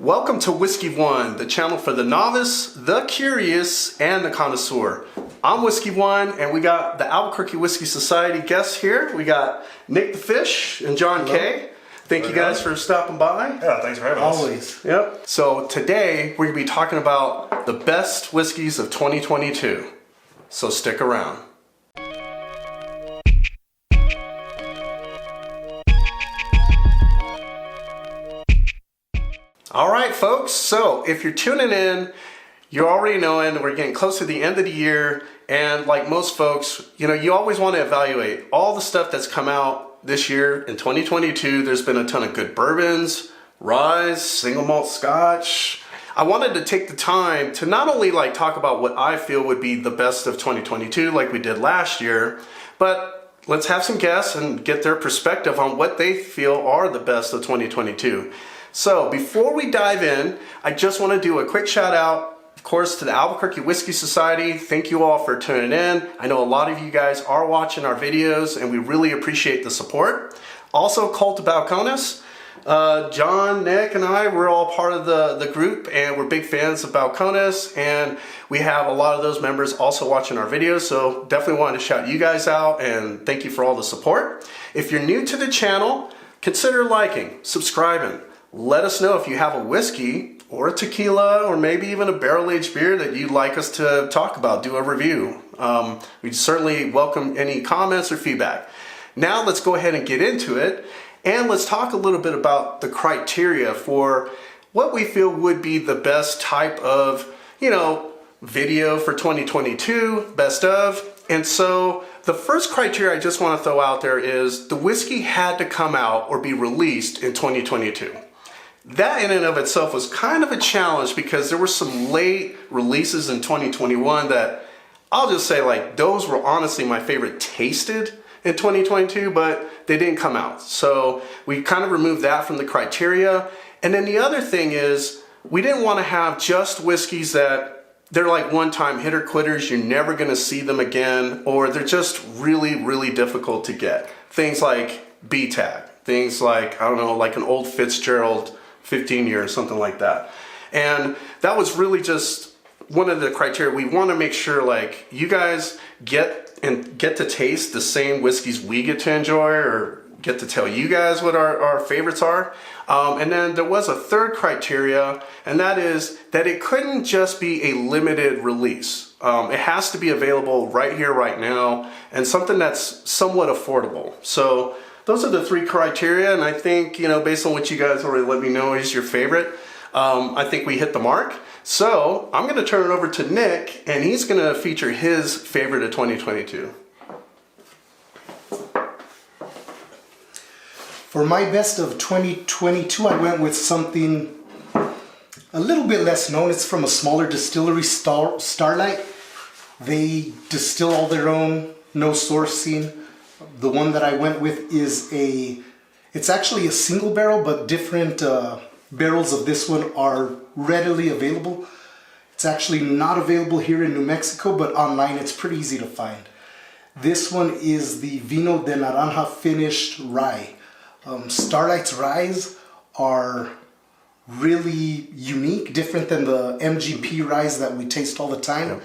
Welcome to Whiskey One, the channel for the novice, the curious, and the connoisseur. I'm Whiskey One, and we got the Albuquerque Whiskey Society guests here. We got Nick the Fish and John K. Thank you guys for stopping by. Yeah, thanks for having us. Always. Yep. So today we're going to be talking about the best whiskeys of 2022. So stick around. All right, folks, so if you're tuning in, you're already knowing we're getting close to the end of the year, and like most folks, you always want to evaluate all the stuff that's come out this year in 2022. There's been a ton of good bourbons, rye, single malt scotch. I wanted to take the time to not only talk about what I feel would be the best of 2022 like we did last year, but let's have some guests and get their perspective on what they feel are the best of 2022. So before we dive in, I just want to do a quick shout out, of course, to the Albuquerque Whiskey Society. Thank you all for tuning in. I know a lot of you guys are watching our videos and we really appreciate the support. Also, Cult of Balcones. John, Nick, and I, we're all part of the group, and we're big fans of Balcones, and we have a lot of those members also watching our videos, so definitely wanted to shout you guys out and thank you for all the support. If you're new to the channel, consider liking, subscribing. Let us know if you have a whiskey or a tequila or maybe even a barrel-aged beer that you'd like us to talk about, do a review. We'd certainly welcome any comments or feedback. Now let's go ahead and get into it, and let's talk a little bit about the criteria for what we feel would be the best type of, video for 2022, best of. And so the first criteria I just want to throw out there is the whiskey had to come out or be released in 2022. That in and of itself was kind of a challenge because there were some late releases in 2021 that I'll just say those were honestly my favorite tasted in 2022, but they didn't come out. So we kind of removed that from the criteria. And then the other thing is we didn't want to have just whiskeys that they're one-time hitter quitters, you're never going to see them again, or they're just really, really difficult to get. Things like B-Tag, things like, I don't know, like an old Fitzgerald 15 years, something like that. And that was really just one of the criteria. We want to make sure you guys get to taste the same whiskeys we get to enjoy, or get to tell you guys what our favorites are. And then there was a third criteria, and that is that it couldn't just be a limited release. It has to be available right here, right now, and something that's somewhat affordable. So those are the three criteria, and I think, based on what you guys already let me know is your favorite, I think we hit the mark. So I'm going to turn it over to Nick, and he's going to feature his favorite of 2022. For my best of 2022, I went with something a little bit less known. It's from a smaller distillery, Starlight. They distill all their own, no sourcing. The one that I went with is it's actually a single barrel, but different barrels of this one are readily available. It's actually not available here in New Mexico, but online it's pretty easy to find. This one is the Vino de Naranja finished rye. Starlight's ryes are really unique, different than the MGP ryes that we taste all the time. Yep.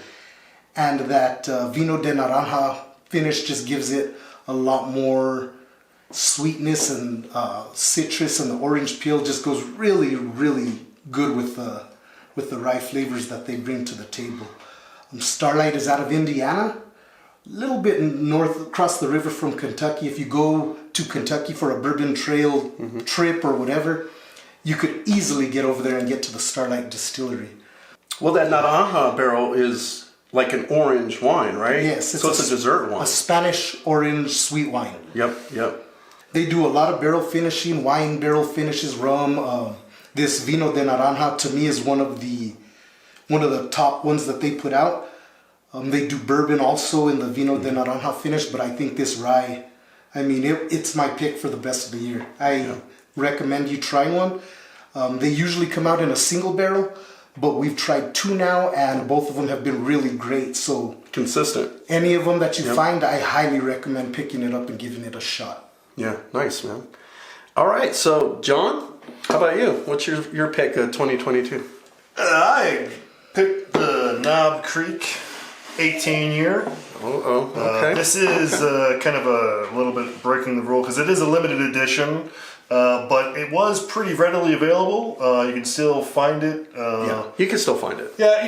And that Vino de Naranja finish just gives it a lot more sweetness and citrus, and the orange peel just goes really, really good with the rye flavors that they bring to the table. Starlight is out of Indiana, a little bit north across the river from Kentucky. If you go to Kentucky for a Bourbon Trail trip or whatever, you could easily get over there and get to the Starlight Distillery. Well, that Naranja barrel is like an orange wine, right? Yes. So it's a dessert wine. A Spanish orange sweet wine. Yep. They do a lot of barrel finishing, wine barrel finishes, rum. This Vino de Naranja to me is one of the top ones that they put out. They do bourbon also in the Vino de Naranja finish, but I think this rye, it's my pick for the best of the year. I recommend you try one. They usually come out in a single barrel, but we've tried two now, and both of them have been really great. So consistent. Any of them that you find, I highly recommend picking it up and giving it a shot. Yeah, nice, man. All right, so John, How about you? What's your pick of 2022? I picked the Knob Creek 18 year. Okay. This is kind of a little bit breaking the rule because it is a limited edition, but it was pretty readily available. You can still find it. Yeah, you can still find it. Yeah,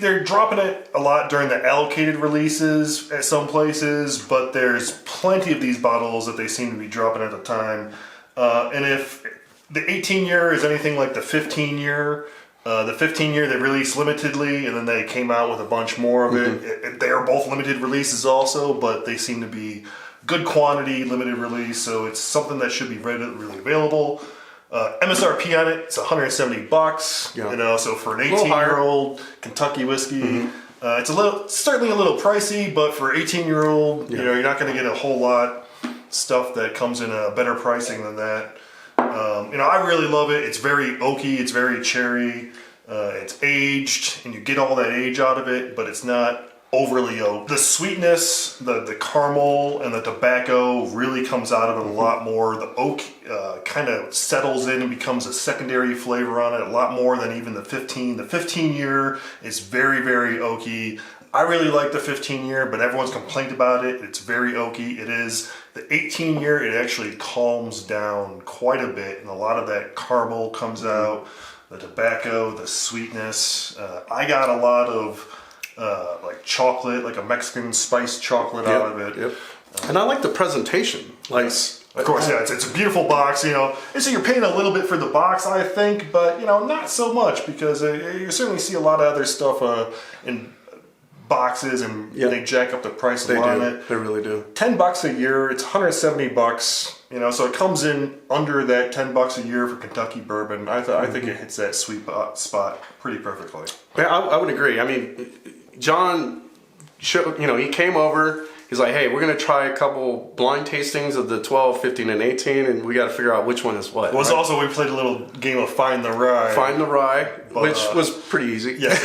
they're dropping it a lot during the allocated releases at some places, but there's plenty of these bottles that they seem to be dropping at the time. And if the 18 year is anything like the 15 year, the 15 year they released limitedly, and then they came out with a bunch more of it. They are both limited releases also, but they seem to be good quantity, limited release, so it's something that should be readily available. MSRP on it, it's $170. Yeah. So for an 18-year-old Kentucky whiskey, it's certainly a little pricey, but for 18-year-old, you're not going to get a whole lot stuff that comes in a better pricing than that. I really love it. It's very oaky, it's very cherry, it's aged, and you get all that age out of it, but it's not overly oaked. The sweetness, the caramel, and the tobacco really comes out of it a lot more. The oak kind of settles in and becomes a secondary flavor on it a lot more than even the 15. The 15 year is very, very oaky. I really like the 15 year, but everyone's complained about it. It's very oaky. It is. The 18 year, it actually calms down quite a bit, and a lot of that caramel comes out, the tobacco, the sweetness. I got a lot of like chocolate, like a Mexican spiced chocolate out of it. Yep. And I like the presentation. Of course, yeah, it's a beautiful box, And so you're paying a little bit for the box, I think, but, not so much, because you certainly see a lot of other stuff in boxes, and they jack up the price a lot on it. They really do. $10 a year, it's $170, so it comes in under that $10 a year for Kentucky bourbon. I think it hits that sweet spot pretty perfectly. Yeah, I would agree. I mean, John showed, he came over. He's like, hey, we're going to try a couple blind tastings of the 12, 15, and 18, and we got to figure out which one is what. Well, right? Also, we played a little game of Find the Rye. Find the Rye, which was pretty easy. Yes.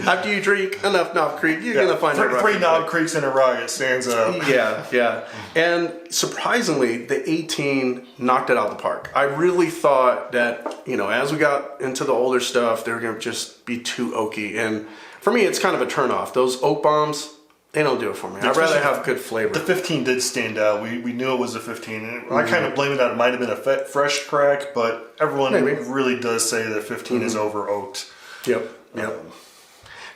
After you drink enough Knob Creek, you're going to find the Rye. 3 Knob Creeks in a rye, it stands out. Yeah. And surprisingly, the 18 knocked it out of the park. I really thought that, as we got into the older stuff, they were going to just be too oaky. And for me, it's kind of a turnoff. Those oak bombs, they don't do it for me. I'd rather have good flavor. The 15 did stand out. We knew it was a 15. And I kind of blame it that it might have been a fresh crack, but everyone really does say that 15 is over oaked. Yep.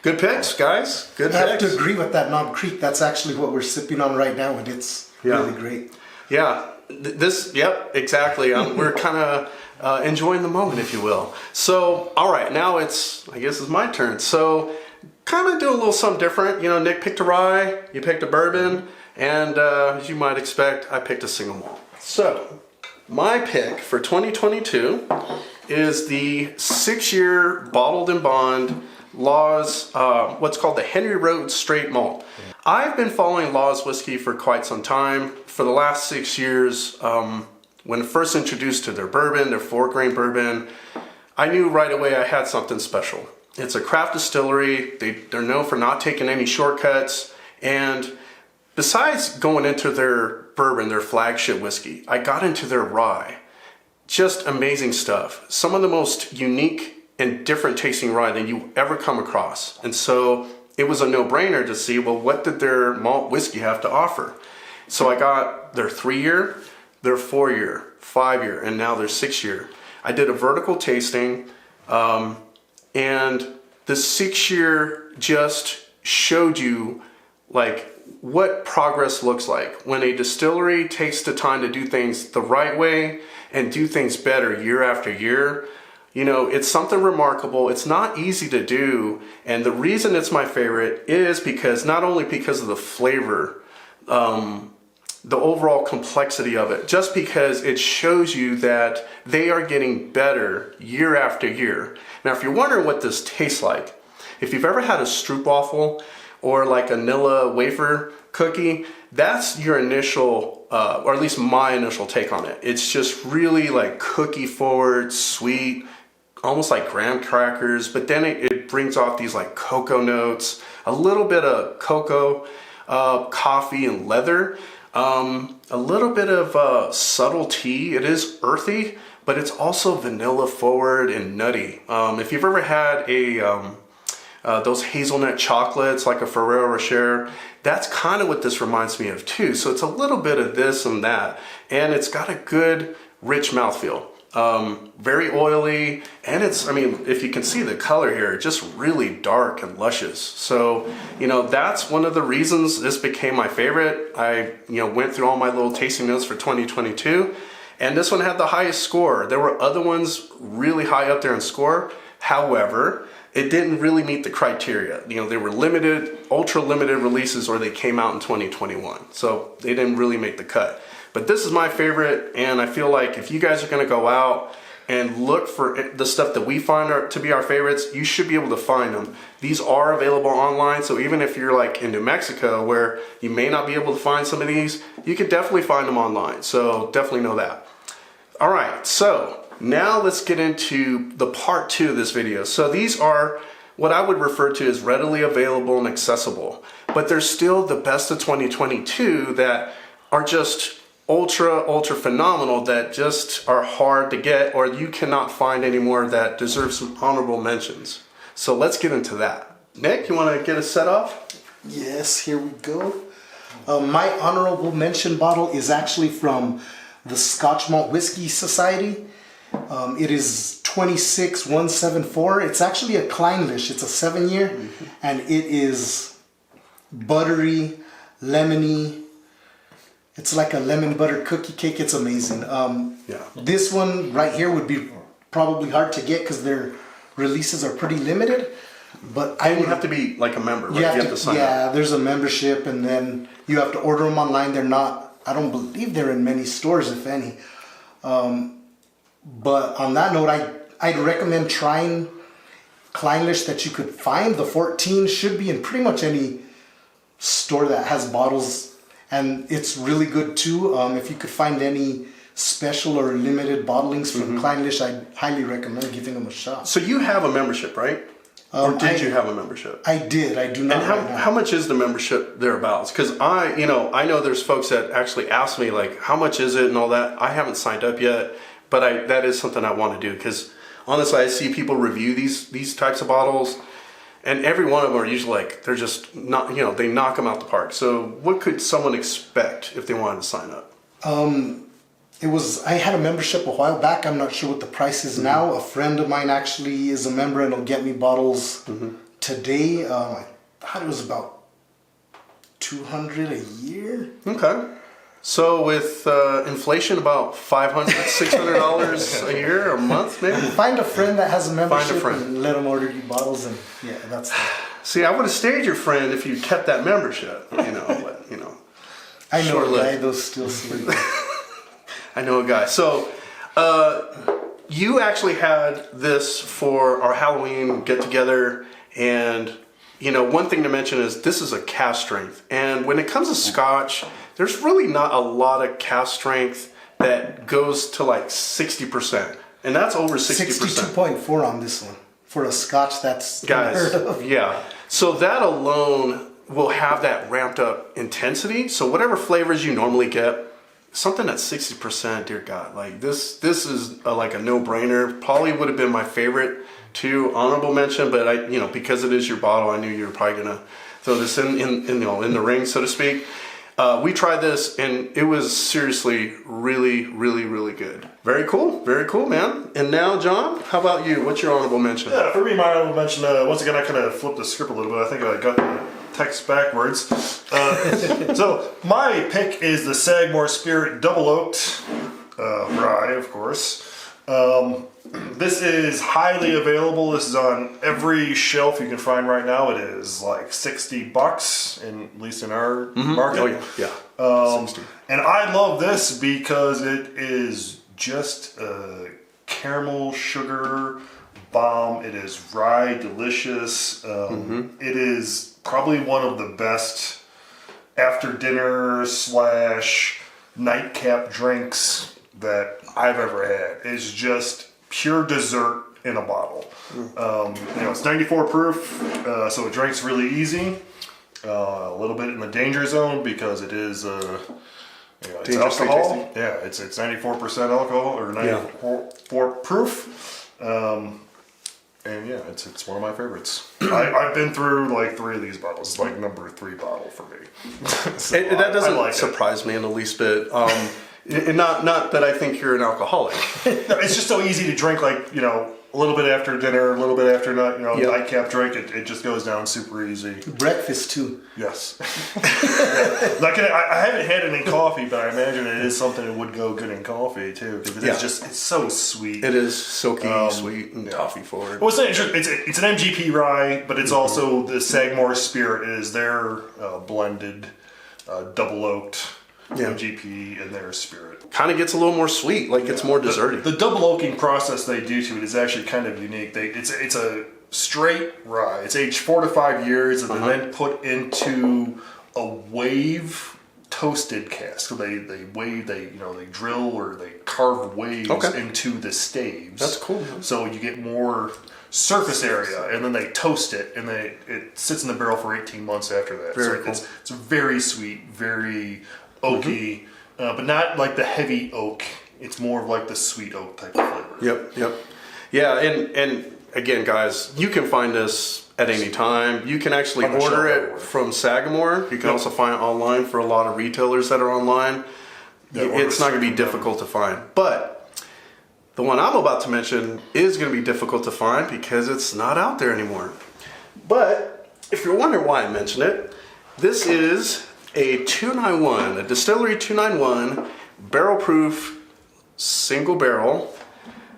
Good picks, guys. Good picks. I have to agree with that Knob Creek. That's actually what we're sipping on right now, and it's really great. Yeah. Exactly. We're kind of enjoying the moment, if you will. So, all right, now I guess it's my turn. So, kind of do a little something different. Nick picked a rye, you picked a bourbon, and as you might expect, I picked a single malt. So, my pick for 2022 is the 6-year bottled in bond Law's, what's called the Henry Road Straight Malt. I've been following Law's whiskey for quite some time. For the last 6 years, when first introduced to their bourbon, their 4-grain bourbon, I knew right away I had something special. It's a craft distillery. They're known for not taking any shortcuts. And besides going into their bourbon, their flagship whiskey, I got into their rye. Just amazing stuff. Some of the most unique and different tasting rye than you ever come across. And so it was a no-brainer to see, well, what did their malt whiskey have to offer? So I got their 3-year, their 4-year, 5-year, and now their 6-year. I did a vertical tasting, and the 6-year just showed you like what progress looks like when a distillery takes the time to do things the right way and do things better year after year. It's something remarkable. It's not easy to do, and the reason it's my favorite is because not only because of the flavor, the overall complexity of it, just because it shows you that they are getting better year after year. Now, if you're wondering what this tastes like, if you've ever had a stroopwafel or like a Nilla wafer cookie, that's your initial, or at least my initial take on it. It's just really like cookie forward, sweet, almost like graham crackers, but then it brings off these like cocoa notes, a little bit of cocoa, coffee, and leather, a little bit of subtle tea. It is earthy, but it's also vanilla forward and nutty. If you've ever had those hazelnut chocolates like a Ferrero Rocher, that's kind of what this reminds me of too. So it's a little bit of this and that, and it's got a good rich mouthfeel. Very oily, and it's, I mean, if you can see the color here, just really dark and luscious. So, you know, that's one of the reasons this became my favorite. I, you know, went through all my little tasting notes for 2022, and this one had the highest score. There were other ones really high up there in score. However, it didn't really meet the criteria. You know, they were limited, ultra limited releases, or they came out in 2021. So they didn't really make the cut. But this is my favorite, and I feel like if you guys are going to go out and look for the stuff that we find to be our favorites, you should be able to find them. These are available online, so even if you're like in New Mexico where you may not be able to find some of these, you can definitely find them online. So definitely know that. All right, so now let's get into the part 2 of this video. So these are what I would refer to as readily available and accessible, but they're still the best of 2022 that are just ultra phenomenal, that just are hard to get or you cannot find anymore, that deserve some honorable mentions. So let's get into that. Nick, you want to get us set off? Yes, here we go. My honorable mention bottle is actually from the Scotch Malt Whiskey Society. It is 26174. It's actually a Kleinlish. It's a 7-year, and it is buttery, lemony. It's like a lemon butter cookie cake. It's amazing. This one right here would be probably hard to get because their releases are pretty limited. But you have to be like a member, right? You have to sign up. Yeah, there's a membership, and then you have to order them online. They're not, I don't believe they're in many stores, if any. But on that note, I'd recommend trying Kleinlish that you could find. The 14 should be in pretty much any store that has bottles. And it's really good too. If you could find any special or limited bottlings from Kleinlish, I'd highly recommend giving them a shot. So you have a membership, right? Or did you have a membership? I did. I do not. And how much is the membership thereabouts? Because I know there's folks that actually ask me like, how much is it and all that. I haven't signed up yet, but that is something I want to do because honestly, I see people review these types of bottles. And every one of them are usually like, they're just not, they knock them out the park. So what could someone expect if they wanted to sign up? I had a membership a while back. I'm not sure what the price is now. A friend of mine actually is a member and will get me bottles today. I thought it was about $200 a year. Okay. So with inflation, about $500, $600 a year or a month, maybe. Find a friend that has a membership and let them order you bottles, and that's. See, I would have stayed your friend if you kept that membership, But I know a guy those still sleep. I know a guy. So, you actually had this for our Halloween get together, and one thing to mention is this is a cask strength, and when it comes to Scotch, there's really not a lot of cask strength that goes to like 60%. And that's over 60%. 62.4 on this one. For a Scotch, that's unheard of. Yeah. So that alone will have that ramped up intensity. So whatever flavors you normally get, something that's 60%, dear God, like this is like a no-brainer. Probably would have been my favorite too, honorable mention, but because it is your bottle, I knew you were probably gonna throw this in the ring, so to speak. We tried this and it was seriously really, really, really good. Very cool, man. And now, John, how about you? What's your honorable mention? Yeah, for me, my honorable mention, once again, I kind of flipped the script a little bit. I think I got the text backwards. So my pick is the Sagamore Spirit Double Oaked rye, of course. This is highly available. This is on every shelf you can find right now. It is like $60, at least in our market. Oh yeah. 60. And I love this because it is just a caramel sugar bomb. It is rye delicious. It is probably one of the best after dinner / nightcap drinks that I've ever had. It's just pure dessert in a bottle. It's 94 proof, so it drinks really easy. A little bit in the danger zone because it is You know, it's Dangerously alcohol. tasty. Yeah, it's 94% alcohol or 94 proof. And yeah, it's one of my favorites. I've been through like 3 of these bottles. It's like number 3 bottle for me. So That doesn't like surprise me in the least bit. And not that I think you're an alcoholic. No, it's just so easy to drink, like, you know, a little bit after dinner, a little bit after nightcap drink. It just goes down super easy. Breakfast too. Yes. I haven't had it in coffee, but I imagine it is something that would go good in coffee too, because it's so sweet. It is silky, sweet, and toffee forward. Well, it's an MGP rye, but it's also the Sagamore Spirit is their blended, double oaked MGP and their Spirit. Kind of gets a little more sweet, like it's more desserty. The double oaking process they do to it is actually kind of unique. It's a straight rye. It's aged 4 to 5 years, and then put into a wave toasted cask. So they drill or they carve waves into the staves. That's cool. So you get more surface area, and then they toast it, and it sits in the barrel for 18 months after that. Very cool. It's very sweet, very oaky, but not like the heavy oak. It's more of like the sweet oak type of flavor. Yep. Yeah, and again, guys, you can find this at any time. You can actually order it from Sagamore. You can also find it online for a lot of retailers that are online. It's not going to be difficult to find. But the one I'm about to mention is going to be difficult to find because it's not out there anymore. But if you're wondering why I mention it, this is a 291, a Distillery 291 barrel proof single barrel.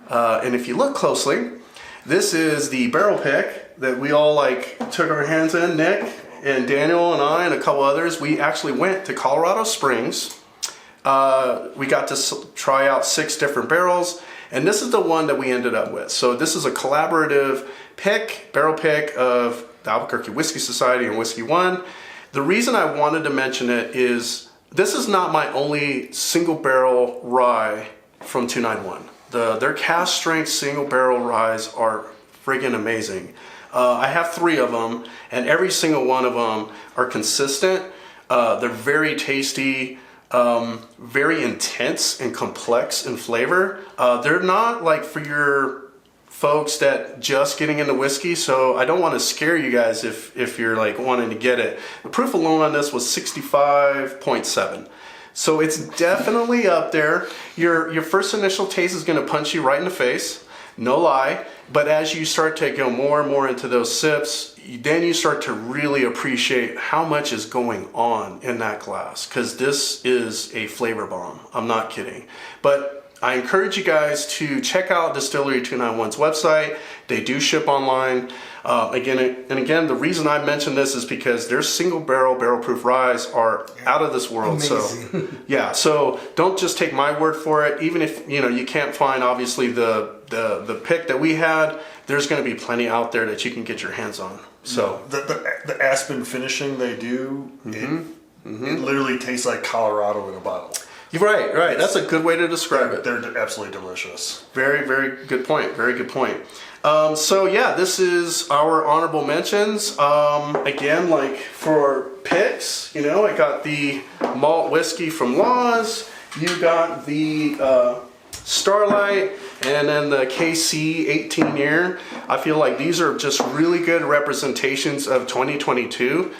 And if you look closely, this is the barrel pick that we all took our hands in. Nick and Daniel and I and a couple others, we actually went to Colorado Springs. We got to try out 6 different barrels, and this is the one that we ended up with. So this is a collaborative barrel pick of the Albuquerque Whiskey Society and Whiskey One. The reason I wanted to mention it is this is not my only single barrel rye from 291. Their cast strength single barrel ryes are friggin' amazing. I have 3 of them, and every single one of them are consistent. They're very tasty, very intense and complex in flavor. They're not like for your folks that just getting into whiskey, so I don't want to scare you guys if you're wanting to get it. The proof alone on this was 65.7. So it's definitely up there. Your first initial taste is going to punch you right in the face, no lie. But as you start to go more and more into those sips, then you start to really appreciate how much is going on in that glass, because this is a flavor bomb. I'm not kidding. But I encourage you guys to check out Distillery 291's website. They do ship online. Again, the reason I mention this is because their single barrel proof ryes are out of this world. Amazing. So don't just take my word for it. Even if you can't find obviously the pick that we had, there's going to be plenty out there that you can get your hands on. So the aspen finishing they do, it literally tastes like Colorado in a bottle. Right. That's a good way to describe it. They're absolutely delicious. Very, very good point. Very good point. This is our honorable mentions. Again, for picks, I got the malt whiskey from Laws. You got the Starlight, and then the KC 18 year. I feel like these are just really good representations of 2022.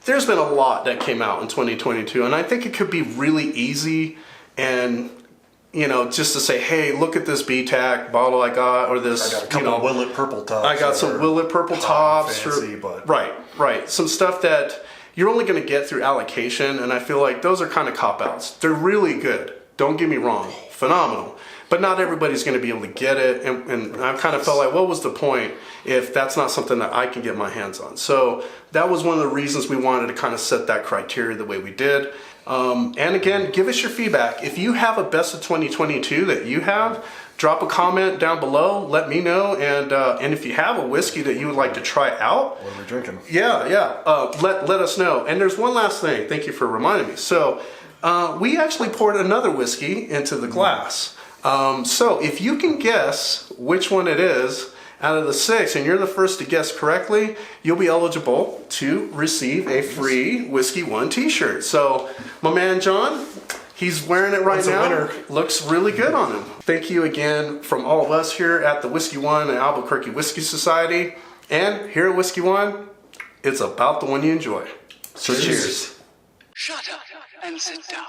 There's been a lot that came out in 2022, and I think it could be really easy and just to say, hey, look at this BTAC bottle I got, or this. I got a couple of Willet purple tops. I got some Willet purple tops. Fancy, but right. Some stuff that you're only going to get through allocation, and I feel like those are kind of cop-outs. They're really good. Don't get me wrong. Phenomenal. But not everybody's going to be able to get it, and I kind of felt like, what was the point if that's not something that I can get my hands on? So that was one of the reasons we wanted to kind of set that criteria the way we did. And again, give us your feedback. If you have a best of 2022 that you have, drop a comment down below. Let me know. And if you have a whiskey that you would like to try out, what are we drinking? Let us know. And there's one last thing. Thank you for reminding me. So we actually poured another whiskey into the glass. So if you can guess which one it is out of the 6, and you're the first to guess correctly, you'll be eligible to receive a free Whiskey One t-shirt. So my man John, He's wearing it right That's a now. winner. Looks really good on him. Thank you again from all of us here at the Whiskey One and Albuquerque Whiskey Society. And here at Whiskey One, it's about the one you enjoy. So cheers. Shut up and sit down.